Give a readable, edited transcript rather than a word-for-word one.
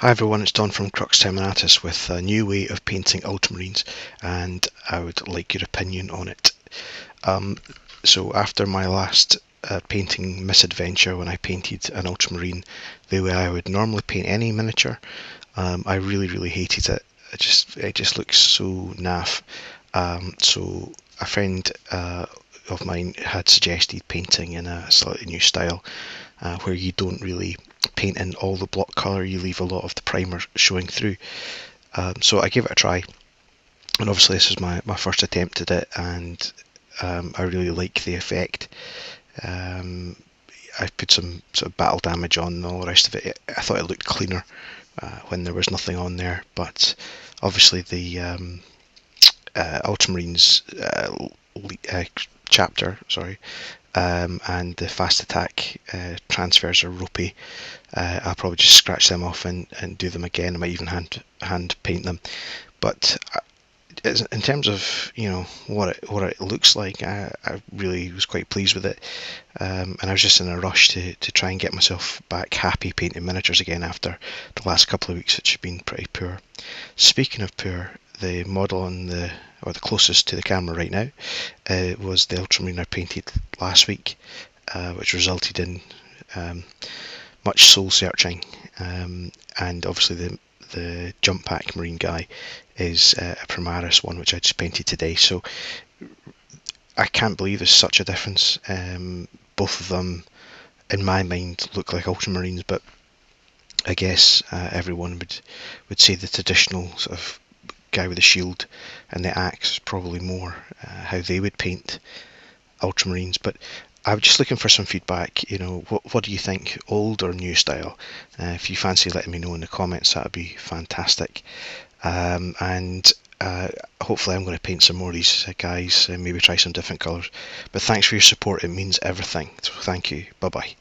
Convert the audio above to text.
Hi everyone, it's Don from Crux Terminatus with a new way of painting Ultramarines, and I would like your opinion on it. So after my last painting misadventure when I painted an Ultramarine the way I would normally paint any miniature, I really hated it. It just looks so naff. So a friend of mine had suggested painting in a slightly new style, where you don't really paint in all the block colour, you leave a lot of the primer showing through. So I gave it a try, and obviously this is my first attempt at it, and I really like the effect. I put some sort of battle damage on and all the rest of it. I thought it looked cleaner when there was nothing on there, but obviously the Ultramarines chapter, and the fast attack transfers are ropey. I'll probably just scratch them off and do them again. I might even hand paint them. But in terms of what it looks like, I really was quite pleased with it, and I was just in a rush to try and get myself back happy painting miniatures again after the last couple of weeks, which have been pretty poor. Speaking of poor, the model on the closest to the camera right now was the Ultramarine I painted last week, which resulted in much soul searching, and obviously the jump pack marine guy is a Primaris one which I just painted today. So I can't believe there's such a difference. Both of them in my mind look like Ultramarines, but I guess everyone would say the traditional sort of guy with the shield and the axe is probably more how they would paint Ultramarines. But I was just looking for some feedback. What do you think, old or new style? If you fancy letting me know in the comments, that would be fantastic. And hopefully I'm going to paint some more of these guys and maybe try some different colours. But thanks for your support, it means everything. So thank you. Bye bye.